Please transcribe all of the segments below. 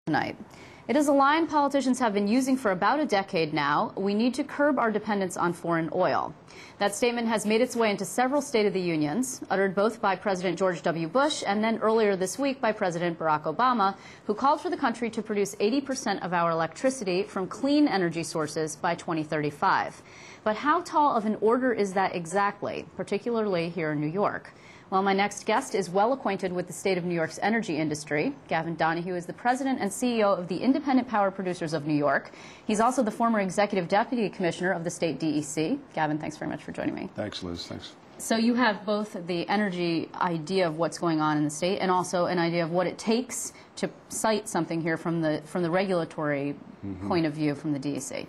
Tonight. It is a line politicians have been using for about a decade now. We need to curb our dependence on foreign oil. That statement has made its way into several State of the Unions, uttered both by President George W. Bush and then earlier this week by President Barack Obama, who called for the country to produce 80% of our electricity from clean energy sources by 2035. But how tall of an order is that exactly, particularly here in New York? Well, my next guest is well acquainted with the state of New York's energy industry. Gavin Donohue is the president and CEO of the Independent Power Producers of New York. He's also the former executive deputy commissioner of the state DEC. Gavin, thanks very much for joining me. Thanks, Liz. Thanks. So you have both the energy idea of what's going on in the state and also an idea of what it takes to cite something here from the regulatory point of view from the DEC.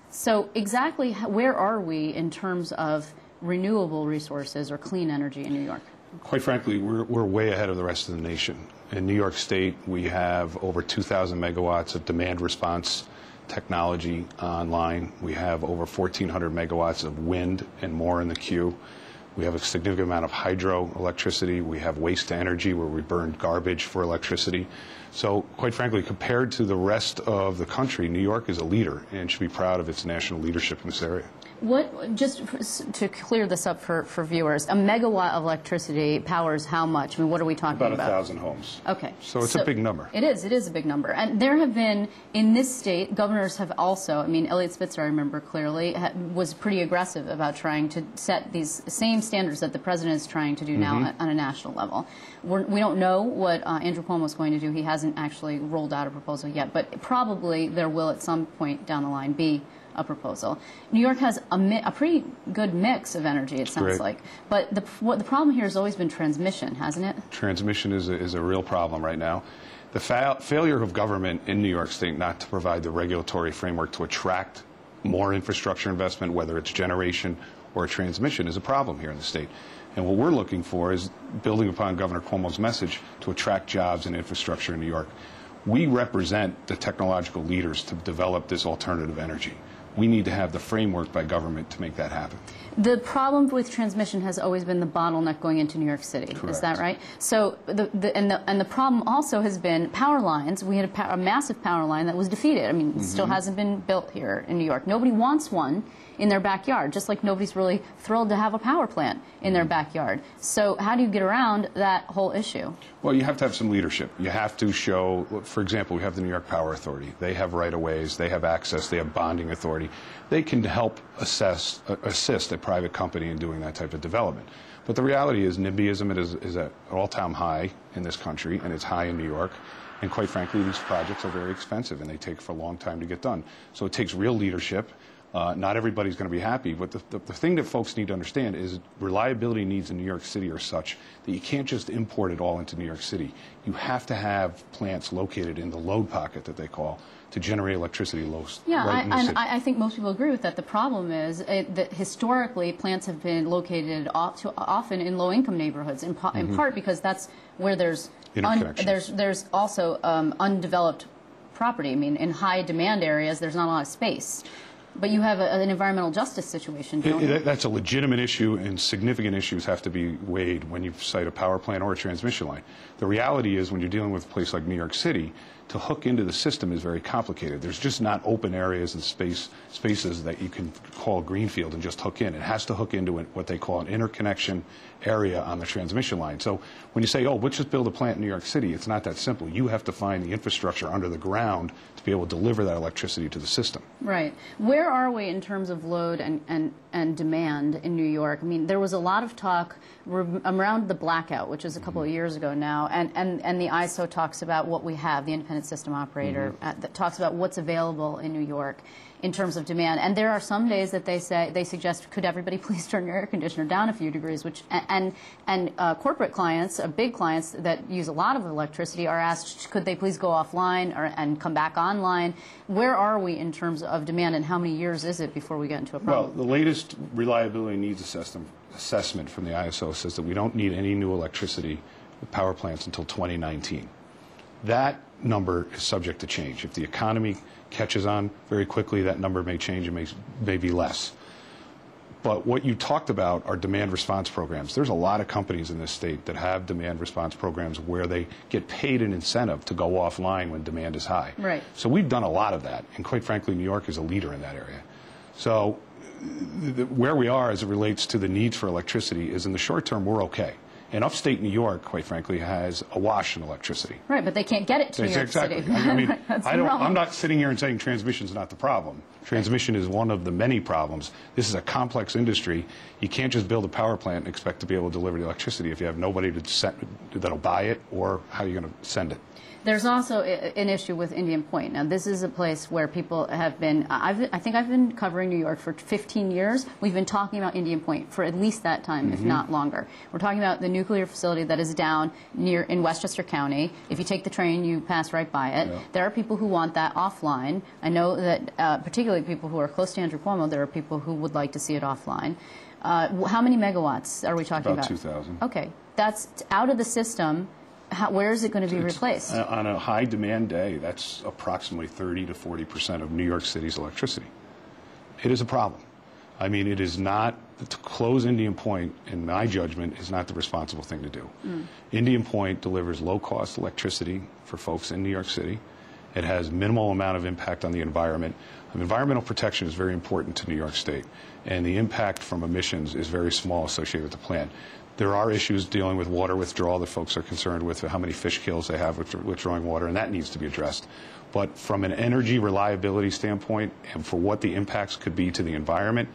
So exactly where are we in terms of renewable resources or clean energy in New York? Quite frankly, we're way ahead of the rest of the nation. In New York State, we have over 2,000 megawatts of demand response technology online. We have over 1,400 megawatts of wind and more in the queue. We have a significant amount of hydroelectricity. We have waste to energy where we burn garbage for electricity. So, quite frankly, compared to the rest of the country, New York is a leader and should be proud of its national leadership in this area. Just to clear this up for viewers, a megawatt of electricity powers how much? I mean, what are we talking about? About 1,000 homes. Okay. So it's a big number. It is a big number. And there have been, in this state, governors have also, I mean, Eliot Spitzer, I remember clearly, was pretty aggressive about trying to set these same standards that the president is trying to do now on a national level. We don't know what Andrew Cuomo is going to do. He hasn't actually rolled out a proposal yet, but probably there will at some point down the line be a proposal. New York has a pretty good mix of energy, it sounds like. But the problem here has always been transmission, hasn't it? Transmission is a real problem right now. The failure of government in New York State not to provide the regulatory framework to attract more infrastructure investment, whether it's generation or transmission, is a problem here in the state. And what we're looking for is building upon Governor Cuomo's message to attract jobs and infrastructure in New York. We represent the technological leaders to develop this alternative energy. We need to have the framework by government to make that happen. The problem with transmission has always been the bottleneck going into New York City. Correct. Is that right? So the problem also has been power lines. We had a massive power line that was defeated. I mean, it still hasn't been built here in New York. Nobody wants one in their backyard, just like nobody's really thrilled to have a power plant in their backyard. So how do you get around that whole issue? Well, you have to have some leadership. You have to show, for example, we have the New York Power Authority. They have right-of-ways, they have access, they have bonding authority. They can help assist a private company in doing that type of development. But the reality is NIMBYism is at an all-time high in this country, and it's high in New York. And quite frankly, these projects are very expensive, and they take for a long time to get done. So it takes real leadership. Not everybody's going to be happy, but the thing that folks need to understand is reliability needs in New York City are such that you can't just import it all into New York City. You have to have plants located in the load pocket that they call to generate electricity right in the city. I think most people agree with that. The problem is that historically plants have been located often in low-income neighborhoods, in part because that's where there's also undeveloped property. I mean, in high-demand areas, there's not a lot of space. But you have an environmental justice situation, don't you? That's a legitimate issue, and significant issues have to be weighed when you cite a power plant or a transmission line. The reality is when you're dealing with a place like New York City, to hook into the system is very complicated. There's just not open areas and spaces that you can call greenfield and just hook in. It has to hook into what they call an interconnection area on the transmission line. So when you say, oh, let's just build a plant in New York City, it's not that simple. You have to find the infrastructure under the ground to be able to deliver that electricity to the system. Right. Where are we in terms of load and demand in New York? I mean, there was a lot of talk around the blackout, which is a couple of years ago now, and the ISO talks about what we have, the independent system operator, that talks about what's available in New York in terms of demand. And there are some days that they suggest, could everybody please turn your air conditioner down a few degrees, which corporate clients, big clients that use a lot of electricity are asked, could they please go offline and come back online? Where are we in terms of demand, and how many years is it before we get into a problem? Well, the latest reliability needs assessment from the ISO says that we don't need any new electricity with power plants until 2019. That number is subject to change. If the economy catches on very quickly, that number may change and may be less. But what you talked about are demand response programs. There's a lot of companies in this state that have demand response programs where they get paid an incentive to go offline when demand is high. Right. So we've done a lot of that, and quite frankly, New York is a leader in that area. So where we are as it relates to the needs for electricity is in the short term, we're okay. And upstate New York, quite frankly, has awash in electricity. Right, but they can't get it to New York City. I mean, I'm not sitting here and saying transmission is not the problem. Transmission is one of the many problems. This is a complex industry. You can't just build a power plant and expect to be able to deliver the electricity if you have nobody that'll buy it, or how are you going to send it? There's also an issue with Indian Point. Now, this is a place where people have been, I think I've been covering New York for 15 years. We've been talking about Indian Point for at least that time, if not longer. We're talking about the nuclear facility that is down in Westchester County. If you take the train, you pass right by it. Yeah. There are people who want that offline. I know that particularly people who are close to Andrew Cuomo, there are people who would like to see it offline. How many megawatts are we talking about? About 2,000. Okay. That's out of the system. Where is it going to be replaced? On a high demand day, that's approximately 30 to 40% of New York City's electricity. It is a problem. I mean, it is not, to close Indian Point, in my judgment, is not the responsible thing to do. Indian Point delivers low-cost electricity for folks in New York City. It has minimal amount of impact on the environment. Environmental protection is very important to New York State, and the impact from emissions is very small associated with the plant. There are issues dealing with water withdrawal that folks are concerned with, how many fish kills they have withdrawing water, and that needs to be addressed. But from an energy reliability standpoint, and for what the impacts could be to the environment,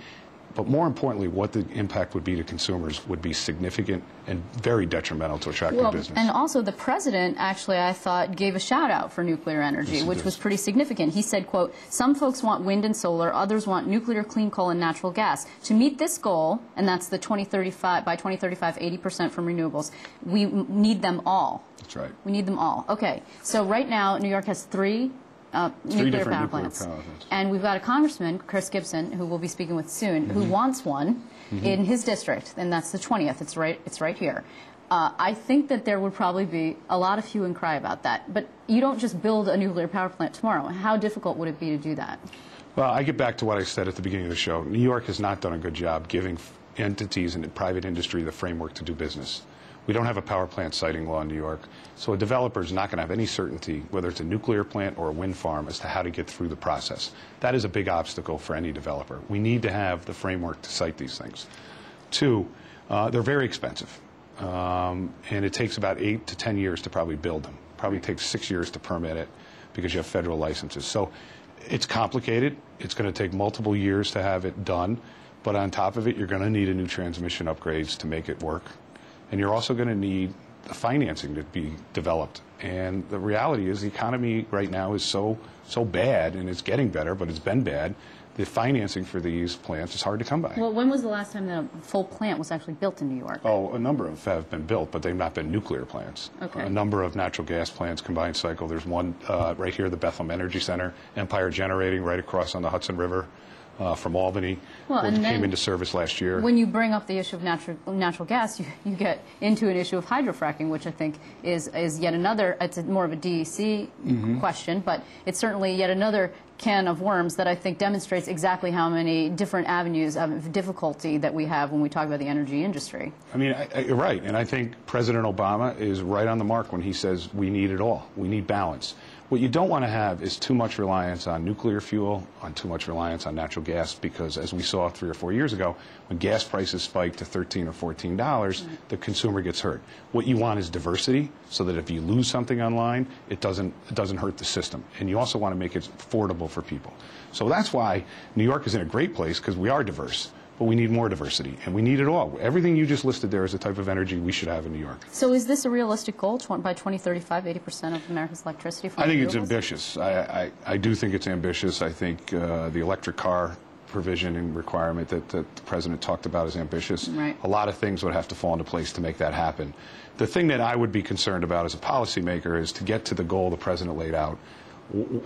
but more importantly, what the impact would be to consumers would be significant and very detrimental to attracting business. And also the president, actually, I thought, gave a shout-out for nuclear energy, which was pretty significant. He said, quote, "Some folks want wind and solar, others want nuclear, clean coal, and natural gas. To meet this goal," and that's the 2035, by 2035, 80% from renewables, we need them all. That's right. We need them all. Okay. So right now, New York has three nuclear power plants. And we've got a congressman, Chris Gibson, who we'll be speaking with soon, who wants one in his district, and that's the 20th. It's right here. I think that there would probably be a lot of hue and cry about that. But you don't just build a nuclear power plant tomorrow. How difficult would it be to do that? Well, I get back to what I said at the beginning of the show. New York has not done a good job giving entities and private industry the framework to do business. We don't have a power plant siting law in New York, so a developer is not going to have any certainty, whether it's a nuclear plant or a wind farm, as to how to get through the process. That is a big obstacle for any developer. We need to have the framework to site these things. Two, they're very expensive, and it takes about 8 to 10 years to probably build them. Probably takes 6 years to permit it because you have federal licenses. So it's complicated. It's going to take multiple years to have it done, but on top of it, you're going to need a new transmission upgrades to make it work. And you're also going to need the financing to be developed. And the reality is the economy right now is so bad, and it's getting better, but it's been bad. The financing for these plants is hard to come by. Well, when was the last time that a full plant was actually built in New York? Oh, a number of have been built, but they've not been nuclear plants. Okay. A number of natural gas plants, combined cycle. There's one right here, the Bethlehem Energy Center, Empire Generating, right across on the Hudson River. From Albany, which came into service last year. When you bring up the issue of natural gas, you get into an issue of hydrofracking, which I think is yet another, it's more of a DEC question, but it's certainly yet another can of worms that I think demonstrates exactly how many different avenues of difficulty that we have when we talk about the energy industry. I mean, you're right, and I think President Obama is right on the mark when he says we need it all. We need balance. What you don't want to have is too much reliance on nuclear fuel, on too much reliance on natural gas, because as we saw 3 or 4 years ago, when gas prices spiked to $13 or $14, the consumer gets hurt. What you want is diversity, so that if you lose something online, it doesn't hurt the system. And you also want to make it affordable for people. So that's why New York is in a great place, because we are diverse. But we need more diversity, and we need it all. Everything you just listed there is the type of energy we should have in New York. So is this a realistic goal, by 2035, 80% of America's electricity from renewables? I think it's ambitious. I do think it's ambitious. I think the electric car provision and requirement that the President talked about is ambitious. Right. A lot of things would have to fall into place to make that happen. The thing that I would be concerned about as a policymaker is to get to the goal the President laid out,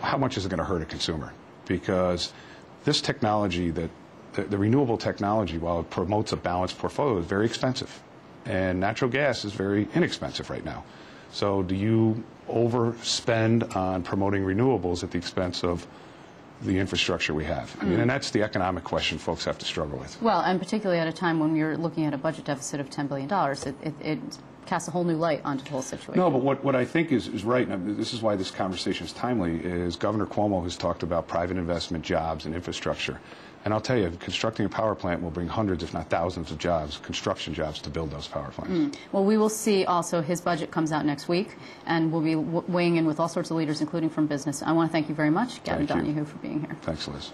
how much is it going to hurt a consumer? Because this technology the renewable technology, while it promotes a balanced portfolio, is very expensive. And natural gas is very inexpensive right now. So do you overspend on promoting renewables at the expense of the infrastructure we have. I mean, and that's the economic question folks have to struggle with. Well, and particularly at a time when you're looking at a budget deficit of $10 billion, it casts a whole new light onto the whole situation. No, but what I think is right, and this is why this conversation is timely, is Governor Cuomo has talked about private investment, jobs, and infrastructure. And I'll tell you, constructing a power plant will bring hundreds, if not thousands, of jobs, construction jobs, to build those power plants. Well, we will see also his budget comes out next week, and we'll be weighing in with all sorts of leaders, including from business. I want to thank you very much, Gavin Donohue, for being here. Thanks, Liz.